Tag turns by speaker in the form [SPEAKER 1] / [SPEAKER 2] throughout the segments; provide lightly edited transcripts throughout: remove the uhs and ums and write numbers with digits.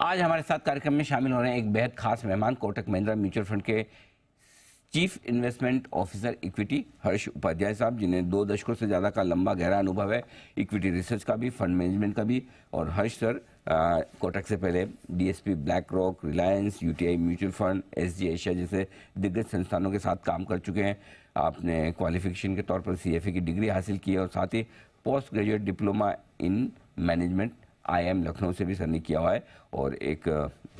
[SPEAKER 1] आज हमारे साथ कार्यक्रम में शामिल हो रहे हैं एक बेहद खास मेहमान, कोटक महिंद्रा म्यूचुअल फंड के चीफ इन्वेस्टमेंट ऑफिसर इक्विटी हर्ष उपाध्याय साहब, जिन्हें 2 दशकों से ज़्यादा का लंबा गहरा अनुभव है इक्विटी रिसर्च का भी, फंड मैनेजमेंट का भी। और हर्ष सर कोटक से पहले DSP, black rock, Reliance, UTI mutual fund, SG Asia जैसे दिग्गज संस्थानों के साथ काम कर चुके हैं। आपने क्वालिफिकेशन के तौर पर सीएफए की डिग्री हासिल की है और साथ ही post graduate diploma in management IIM Lucknow से भी सर ने किया हुआ है, और एक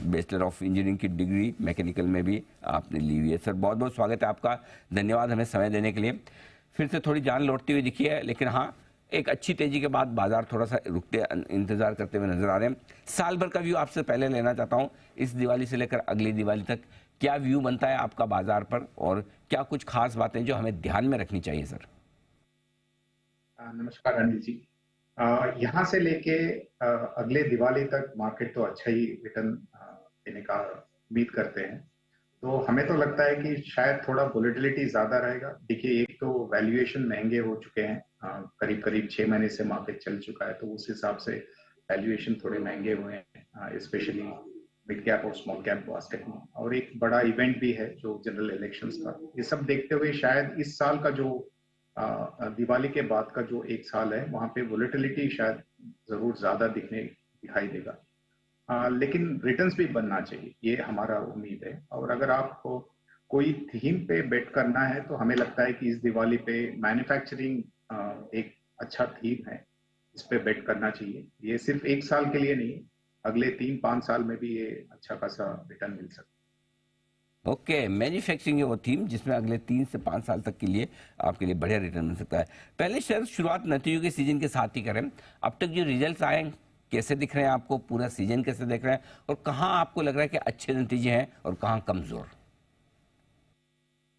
[SPEAKER 1] बैचलर ऑफ इंजीनियरिंग की डिग्री मैकेनिकल में भी आपने ली हुई है। सर बहुत बहुत स्वागत है आपका, धन्यवाद हमें समय देने के लिए। फिर से थोड़ी जान लौटती हुई दिखी है, लेकिन हाँ, एक अच्छी तेजी के बाद बाजार थोड़ा सा रुकते इंतजार करते हुए नजर आ रहे हैं। साल भर का व्यू आपसे पहले लेना चाहता हूँ, इस दिवाली से लेकर अगली दिवाली तक क्या व्यू बनता है आपका बाजार पर, और क्या कुछ खास बातें जो हमें ध्यान में रखनी चाहिए सर?
[SPEAKER 2] नमस्कार अनिल जी। यहाँ से लेके अगले दिवाली तक मार्केट तो अच्छा ही रिटर्न देने का उम्मीद करते हैं। तो हमें तो लगता है कि शायद थोड़ा वोलेटिलिटी ज्यादा रहेगा। देखिए, एक तो वैल्यूएशन महंगे हो चुके हैं, करीब करीब 6 महीने से मार्केट चल चुका है, तो उस हिसाब से वैल्यूएशन थोड़े महंगे हुए हैं, स्पेशली मिड कैप और स्मॉल कैप बास्केट में। और एक बड़ा इवेंट भी है जो जनरल इलेक्शंस का। ये सब देखते हुए शायद इस साल का जो दिवाली के बाद का जो एक साल है, वहां पे वोलेटिलिटी शायद जरूर ज्यादा दिखाई देगा। लेकिन रिटर्न्स भी बनना चाहिए, ये हमारा उम्मीद है। और अगर आपको कोई थीम पे बेट करना है तो हमें लगता है कि इस दिवाली पे मैन्युफैक्चरिंग एक अच्छा थीम है, इस पे बेट करना चाहिए। ये सिर्फ एक साल के लिए नहीं, अगले 3-5 साल में भी ये अच्छा खासा रिटर्न मिल सकता है।
[SPEAKER 1] ओके, मैन्युफैक्चरिंग है वो थीम जिसमें अगले 3 से 5 साल तक के लिए आपके लिए बढ़िया रिटर्न मिल सकता है। पहले सर शुरुआत नतीजों के सीजन के साथ ही करें। अब तक जो रिजल्ट्स आए कैसे दिख रहे हैं आपको, पूरा सीजन कैसे देख रहे हैं, और कहाँ आपको लग रहा है कि अच्छे नतीजे हैं और कहाँ कमजोर?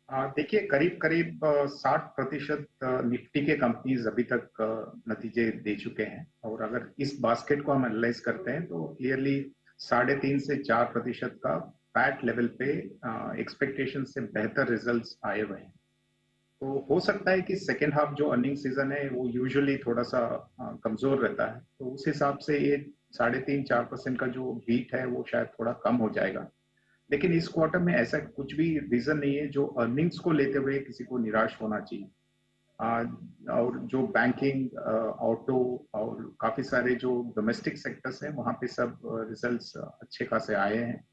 [SPEAKER 2] देखिए, करीब करीब 60% निफ्टी के कंपनीज अभी तक नतीजे दे चुके हैं। और अगर इस बास्केट को हम एनालाइज करते हैं तो क्लियरली 3.5 से 4% का पैट लेवल पे एक्सपेक्टेशन से बेहतर रिजल्ट्स आए हुए हैं। तो हो सकता है कि सेकेंड हाफ जो अर्निंग सीजन है वो यूजुअली थोड़ा सा कमजोर रहता है, तो उस हिसाब से ये 3.5-4% का जो बीट है वो शायद थोड़ा कम हो जाएगा। लेकिन इस क्वार्टर में ऐसा कुछ भी रीजन नहीं है जो अर्निंग्स को लेते हुए किसी को निराश होना चाहिए। और जो बैंकिंग, ऑटो और काफी सारे जो डोमेस्टिक सेक्टर्स हैं, वहां पे सब रिजल्ट्स अच्छे खासे आए हैं।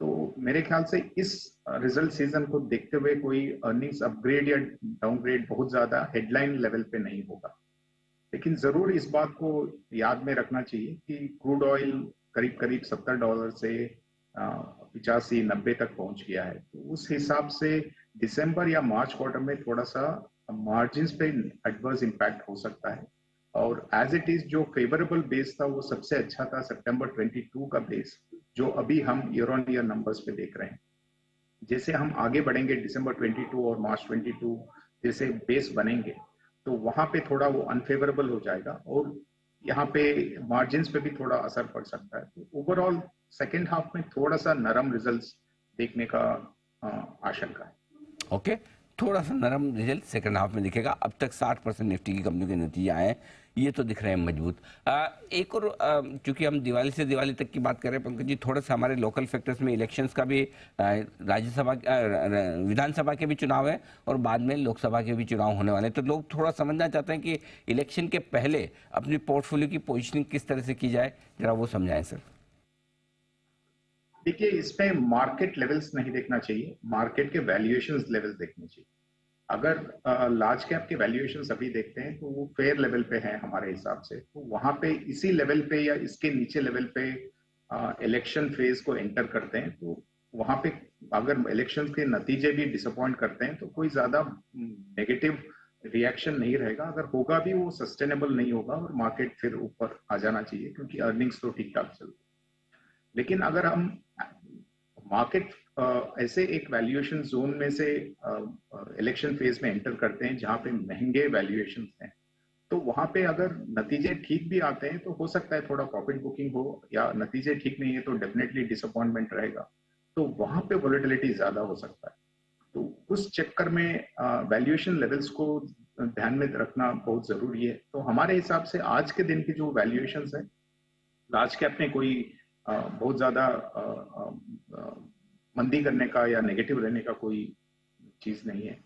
[SPEAKER 2] तो मेरे ख्याल से इस रिजल्ट सीजन को देखते हुए कोई अर्निंग्स अपग्रेड या डाउनग्रेड बहुत ज्यादा हेडलाइन लेवल पे नहीं होगा। लेकिन जरूर इस बात को याद में रखना चाहिए कि क्रूड ऑयल करीब करीब $70 से 85-90 तक पहुंच गया है। तो उस हिसाब से दिसंबर या मार्च क्वार्टर में थोड़ा सा मार्जिन पे एडवर्स इम्पैक्ट हो सकता है। और एज इट इज जो फेवरेबल बेस था वो सबसे अच्छा था सितंबर 22 का बेस, जो अभी हम ईयर ऑन ईयर नंबर्स पे देख रहे हैं। जैसे हम आगे बढ़ेंगे, दिसंबर 22 और मार्च 22 जैसे बेस बनेंगे, तो वहां पे थोड़ा वो अनफेवरेबल हो जाएगा और यहाँ पे मार्जिन पे भी थोड़ा असर पड़ सकता है। तो ओवरऑल सेकेंड हाफ में थोड़ा सा नरम रिजल्ट्स देखने का आशंका है।
[SPEAKER 1] ओके, थोड़ा सा नरम रिजल्ट सेकंड हाफ में दिखेगा। अब तक 60% निफ्टी की कंपनियों के नतीजे आए हैं, ये तो दिख रहे हैं मजबूत। एक और, चूंकि हम दिवाली से दिवाली तक की बात कर रहे हैं पंकज जी, थोड़ा सा हमारे लोकल फैक्टर्स में इलेक्शंस का भी, राज्यसभा, विधानसभा के भी चुनाव है और बाद में लोकसभा के भी चुनाव होने वाले हैं। तो लोग थोड़ा समझना चाहते हैं कि इलेक्शन के पहले अपनी पोर्टफोलियो की पोजिशनिंग किस तरह से की जाए, जरा वो समझाएं सर।
[SPEAKER 2] देखिए, इसमें मार्केट लेवल्स नहीं देखना चाहिए, मार्केट के वैल्यूएशंस लेवल्स देखने चाहिए। अगर लार्ज कैप के वैल्यूएशंस अभी देखते हैं तो वो फेयर लेवल पे है हमारे हिसाब से। तो वहां पे इसी लेवल पे या इसके नीचे लेवल पे इलेक्शन फेज को एंटर करते हैं, तो वहां पे अगर इलेक्शन के नतीजे भी डिसअपॉइंट करते हैं तो कोई ज्यादा नेगेटिव रिएक्शन नहीं रहेगा। अगर होगा भी वो सस्टेनेबल नहीं होगा और मार्केट फिर ऊपर आ जाना चाहिए, क्योंकि अर्निंग्स तो ठीक ठाक चलती है। लेकिन अगर हम मार्केट ऐसे एक वैल्यूएशन जोन में से इलेक्शन फेज में एंटर करते हैं जहां पे महंगे वैल्यूएशन हैं, तो वहां पे अगर नतीजे ठीक भी आते हैं तो हो सकता है थोड़ा प्रॉफिट बुकिंग हो, या नतीजे ठीक नहीं है तो डेफिनेटली डिसअपॉइंटमेंट रहेगा, तो वहां पे वोलेटिलिटी ज्यादा हो सकता है। तो उस चक्कर में वैल्यूएशन लेवल्स को ध्यान में रखना बहुत जरूरी है। तो हमारे हिसाब से आज के दिन की जो वैल्यूएशन है, लार्ज कैप में कोई बहुत ज्यादा मंदी करने का या नेगेटिव रहने का कोई चीज नहीं है,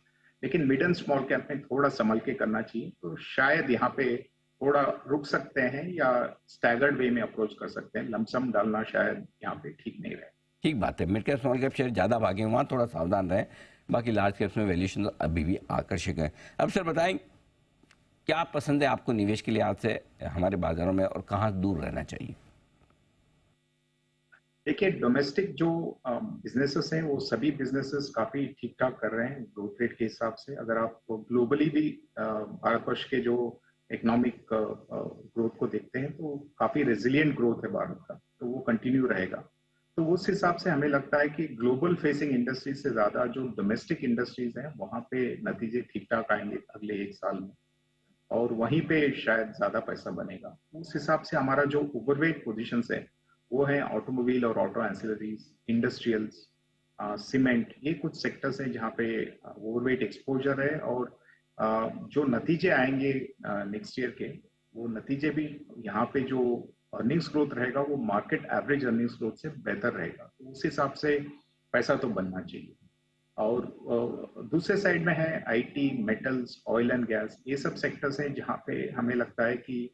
[SPEAKER 2] लेकिन मिड एंड स्मॉल कैप में थोड़ा संभल के करना चाहिए। तो शायद यहाँ पे थोड़ा रुक सकते हैं या स्टैगर्ड वे में अप्रोच कर सकते हैं। लमसम डालना शायद यहाँ पे ठीक नहीं रहे।
[SPEAKER 1] ठीक बात है, mid cap small cap share ज़्यादा भागे वहाँ थोड़ा सावधान रहें, बाकी लार्ज कैप्स में वैल्यूएशन तो अभी भी आकर्षक है। अब सर बताएं, क्या पसंद है आपको निवेश के लिए आज से हमारे बाजारों में, और कहाँ दूर रहना चाहिए?
[SPEAKER 2] देखिए, डोमेस्टिक जो बिजनेसेस हैं वो सभी बिजनेसेस काफी ठीक ठाक कर रहे हैं ग्रोथ रेट के हिसाब से। अगर आप ग्लोबली भी भारतवर्ष के जो इकोनॉमिक ग्रोथ को देखते हैं तो काफी रेजिलियंट ग्रोथ है भारत का, तो वो कंटिन्यू रहेगा। तो उस हिसाब से हमें लगता है कि ग्लोबल फेसिंग इंडस्ट्रीज से ज्यादा जो डोमेस्टिक इंडस्ट्रीज हैं वहां पे नतीजे ठीक ठाक आएंगे अगले 1 साल में, और वहीं पे शायद ज्यादा पैसा बनेगा। उस हिसाब से हमारा जो ओवरवेट पोजीशन है वो है ऑटोमोबाइल और ऑटो एंसिलरीज, इंडस्ट्रियल्स, सीमेंट, ये कुछ सेक्टर्स हैं जहाँ पे ओवरवेट एक्सपोजर है। और जो नतीजे आएंगे नेक्स्ट ईयर के, वो नतीजे भी यहाँ पे जो अर्निंग्स ग्रोथ रहेगा वो मार्केट एवरेज अर्निंग्स ग्रोथ से बेहतर रहेगा। तो उस हिसाब से पैसा तो बनना चाहिए। और दूसरे साइड में है IT, metals, oil and gas, ये सब सेक्टर्स हैं जहाँ पे हमें लगता है कि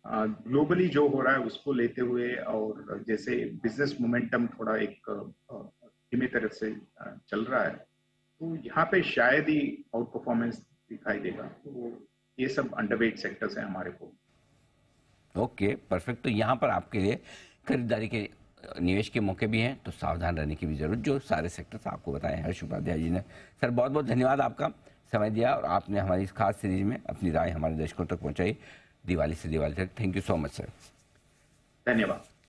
[SPEAKER 2] ग्लोबली जो हो रहा है उसको लेते हुए, और जैसे बिजनेस मोमेंटम थोड़ा एक धीमे तरह से चल रहा है, तो यहाँ पे शायद ही आउट परफॉर्मेंस दिखाई देगा। तो ये सब अंडरवेट सेक्टर्स हैं हमारे को।
[SPEAKER 1] Okay, perfect. तो यहाँ पर आपके लिए खरीदारी के निवेश के मौके भी हैं, तो सावधान रहने की भी जरूरत, जो सारे सेक्टर्स आपको बताए हर्ष उपाध्याय जी ने। सर बहुत बहुत धन्यवाद, आपका समय दिया और आपने हमारी इस खास सीरीज में अपनी राय हमारे दर्शकों तक पहुंचाई दिवाली से दिवाली तक। Thank you so much sir.
[SPEAKER 2] धन्यवाद।